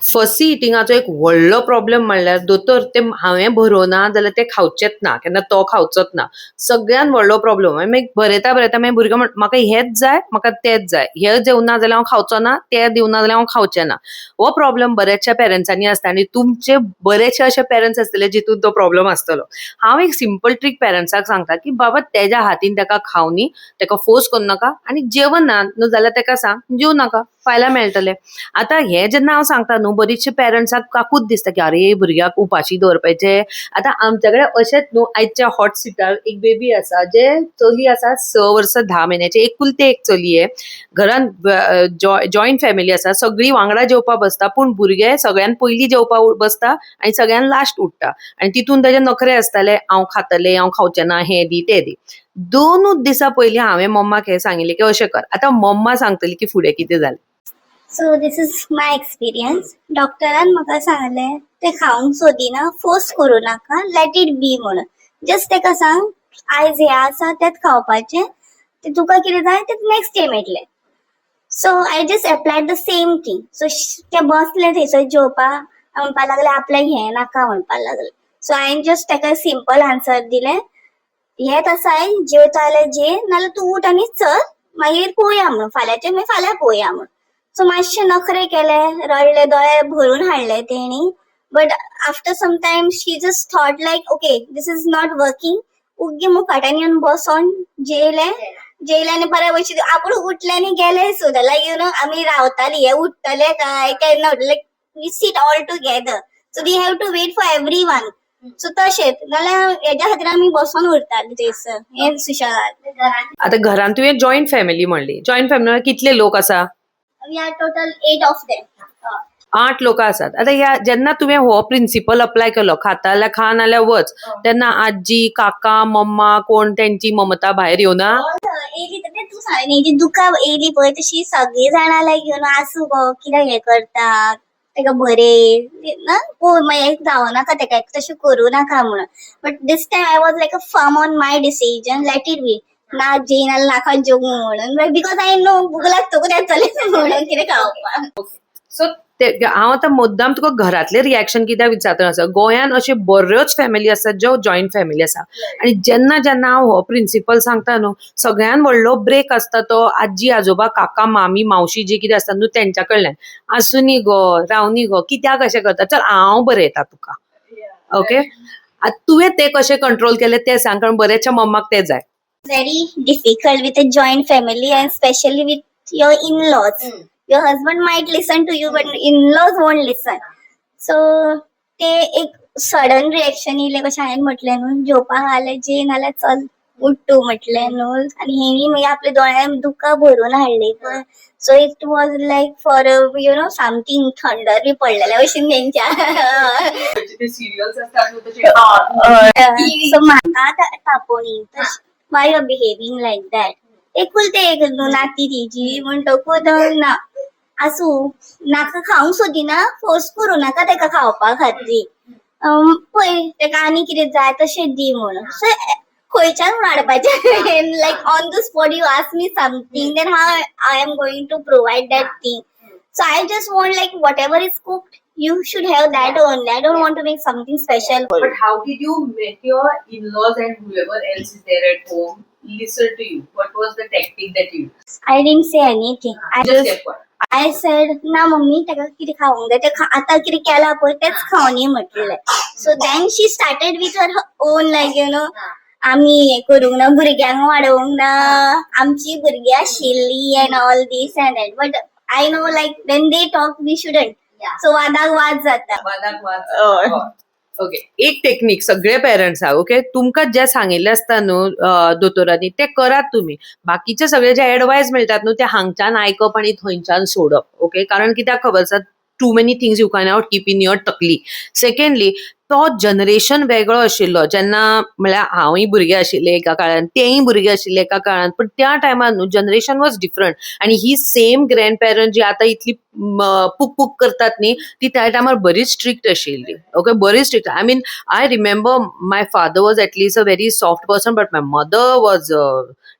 फसी इटिंगाचो एक व्हडलो प्रॉब्लेम म्हणल्यार दोतोर ते हांवें भरोवना जाल्यार ते खावचेच ना, केन्ना तो खावचोच ना. सगळ्यात व्हडलो प्रॉब्लेम. मागीर बरयता मागीर भुरगो म्हणटा म्हाका हेच जाय, म्हाका तेच जाय. हे जेवना जाल्यार हांव खावचो ना, ते दिवना जाल्यार हांव खावचें ना. हो प्रॉब्लेम बऱ्याचशा पेरंट्सांनी आसता आनी तुमचे बरेचशे अशे पेरंट्स आसतले जितून तो प्रॉब्लेम आसतलो. हांव एक सिंपल ट्रिक पेरंट्साक सांगता की बाबा तेज्या हातीन तेका खावनी, तेका फोर्स करू नाका आनी जेवना न्हू जाल्यार तेका सांग जेवू नाका, फाल्यां मेळटलें. आतां हे जेन्ना हांव सांगता न्हू बरीचशे पेरंट्साक काकूच दिसता की अरे भुरग्याक उपाशी दवरपाचे. आतां आमच्या कडेन अशेंच न्हू आयच्या हॉट सिटार एक बेबी आसा जे चली आसा 6 वर्सां 10 म्हयन्याची एकुलती एक चली आहे. घरान जॉयंट फॅमिली आसा, सगळीं वांगडा जेवपाक बसता पूण भुरगे सगळ्यान पयलीं जेवपाक बसता आनी सगळ्यान लास्ट उठता आनी तितून ताजे नखरे आसताले हांव खातलें, हांव खावचें ना, हें दी तें दी. 2च दिसां पयलीं हांवें मम्माक हें सांगिल्लें की अशें कर. आतां मम्मा सांगतली की फुडें कितें जालें. So this is my experience. डॉक्टरान म्हाका सांगलें ते खावंक सोदिना, फोर्स करू नाका, लेट इट बी म्हणून. जस्ट तेका सांग आयज हें आसा तेच खावपाचें, ते तुका कितें जाय ते नेक्स्ट डे मेळटलें. So I just applied the same thing. So ते बसले थंयसर जेवपाक, म्हणपाक लागले आपल्याक हें नाका म्हणपाक लागले. सो हांवें जस्ट तेका सिंपल आन्सर दिलें, हेंच आसाय जेवता जाल्यार जे नाल्यार तूं उठ आनी चल, मागीर पळोवया म्हणून फाल्यांचें मागीर फाल्यां पळोवया म्हणून. सो मातशे नखरे केले, रडले, दोळे भरून हाडले तेणी. But after some time she just thought like okay this is not working. उग्गी मुखाट्यान येवन बसोन जेयले आनी बऱ्या भशेन आपूण उठले आनी गेले सुद्धा. लायक यू नो आमी रावताली हे उठतले काय केन्ना उठले, like we sit all together. So we have to wait for everyone. So तशेंच नाल्यार हेज्या खातीर आमी बसोन उरताली थंयसर हें सुशेगाद. आतां घरान तुवें जॉयंट फॅमिली म्हणली, जॉयंट फॅमिलीन कितले लोक आसा? We are total 8 of them. 8 लोकां आसात. आतां ह्या जेन्ना तुवें हो प्रिन्सिपल अप्लाय केलो खाता जाल्यार खा नाल्यार वच, तेन्ना आजी काका मम्मा कोण तेंची ममता भायर येवना? येयली तर तू सांगली जी दुकां येयली पळय तशी सगळी जाणां लायक यू नो आसूं गो कित्याक हें करता तेका बरें ना पळय मागीर जावनाका तेका तशें करूं नाका म्हणून. But this time I was like a firm on my decision, let it be. ना जेय नाल्यार नाका जेवू म्हणून, बिकॉज आय नो भूक लागतकूच येतलें म्हणून कितें खावपाक. सो हांव आतां मुद्दाम तुका घरातले रिएक्शन कित्याक विचारता आसा, गोंयान अशे बऱ्योच फॅमिली आसात ज्यो जॉयंट फॅमिली आसा आनी जेन्ना जेन्ना हांव हो प्रिन्सिपल सांगता न्हू सगळ्यान व्हडलो ब्रेक आसता तो आजी आजोबा काका मामी मावशी जी कितें आसता न्हू तेंच्या कडल्यान. आसुनी गो रावनी गो कित्याक अशें करता, चल हांव बरयता तुका. ओके तुवें ते कशें कंट्रोल केले ते सांग, कारण बरेचशा मम्माक ते जाय. Very difficult with a joint family and especially with your in-laws. Your husband might listen to you but in-laws won't listen. So ते एक सडन रिएक्शन येयले कशें हांवें म्हटलें न्हू जेवपाक आले जे नाल्यार चल उठ तूं म्हटलें न्हू आनी हेणी मागीर आपले दोळ्यान दुकां भरून हाडली पळय. So it was like for you know something thunder बी पडलेले भशेन तेंच्या. सो म्हाका तापोनी why you're behaving like that. एकुलते एक नाती तिची म्हणटकूच ना आसूं नाका खावंक सोदिना, फोर्स करूं नाका तेका खावपा खातीर. पळय तेका आनी कितें जाय तशें दी म्हणून. सो खंयच्यान वाडपाचें like on the spot you ask me something then how I am going to provide that thing. So I just want like whatever is cooked, you should have that only. I don't want to make something special. But how did you make your in-laws and whoever else is there at home listen to you? What was the tactic that you used? I didn't say anything. I said ना mummy तेका कितें खावंक जाय ते आतां कितें केलां पळय तेच खावनी म्हटलें. So then she started with her own like you know आमी हें करूंक ना भुरग्यांक वाडोवंक ना आमची भुरगीं आशिल्लीं and all this and that. But I know like when they talk we shouldn't. So वादाक वाद जाता. ओके एक टेक्निक सगळे पेरंट्स ओके तुमकां जे सांगिल्लें आसता न्हू दोतोरांनी ते करात तुमी. बाकीचे सगळे जे एडवायस मेळटात न्हू ते हांगच्यान आयकप आनी थंयच्यान सोडप. ओके कारण कित्याक खबर आसा too many things you cannot keep in your तकली. सेकंडली तो जनरेशन वेगळो आशिल्लो जेन्ना म्हळ्यार हांवूय भुरगें आशिल्लें एका काळान तेय भुरगे आशिल्ले एका काळान पण त्या टायमार न्हू जनरेशन वॉज डिफरंट आनी ही सेम ग्रँड पेरंट जी आतां इतली पूक पूक करतात न्ही ती त्या टायमार बरीच स्ट्रिक्ट आशिल्ली ओके बरी strict I mean I remember my father was at least a very soft person but my mother was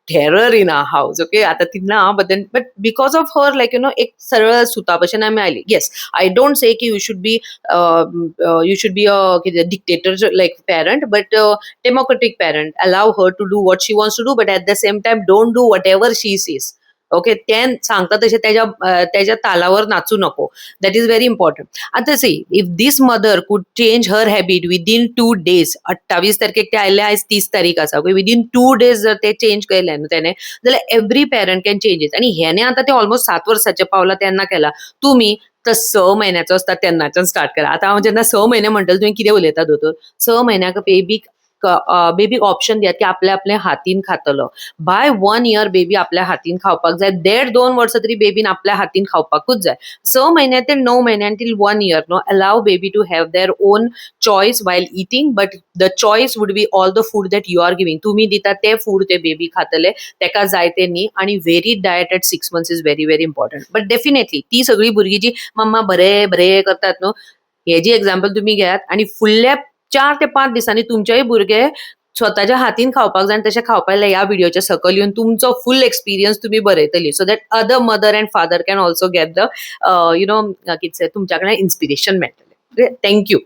terror in our house okay आता ती ना but because of her like एक सरळ सुता भशेन आमी oily yes I don't say ki you should be a dictator like parent but democratic parent allow her to do what she wants to do but at the same time don't do whatever she says okay ते सांगता तशें त्याच्या तालावर नाचू नको that is very important आता see if this mother कुड change हर habit within 2 days 28 तारखेक ते आयले आयज 30 तारीख आसा विदीन 2 days जर ते चेंज केले न्हू त्याने जाल्यार every parent can change it आणि ह्याने आता ते ऑलमोस्ट 7 वर्साचे पावला तेन्ना केला तुम्ही तर 6 महिन्याचो असता तेन्नाच्यान स्टार्ट करा आता हांव जेन्ना 6 महिने म्हणटले तुम्ही कितें उलयता दोतोर 6 महिन्याक बेबीक ऑप्शन दियात की आपल्या आपल्या हातीन खातलो बाय 1 year बेबी आपल्या हातीन खावपाक जाय 1.5-2 वर्सां तरी बेबीन आपल्या हातीन खावपाकूच जाय 6 महिने ते 9 महिन्यान till 1 year no allow baby to have their own choice while eating but the choice would be all the food that you are giving तुम्ही दिता ते फूड ते बेबी खातले तेका जाय ते न्ही आणि very diet at 6 months is very very important but definitely ती सगळी भुरगीं जी मम्मा बरे बरे करतात न्हू हे जी एक्झाम्पल तुम्ही घेयात आणि फुडल्या 4 ते 5 दिसांनी तुमचेय भुरगे स्वतःच्या हातीन खावपाक जाय तशें खावपाक ह्या व्हिडिओच्या सकयल येवन तुमचो फुल एक्सपिरियन्स तुम्ही बरयतली so that other mother and father can also get the तुमच्या कडल्यान इन्स्पिरेशन मेळटलें थँक्यू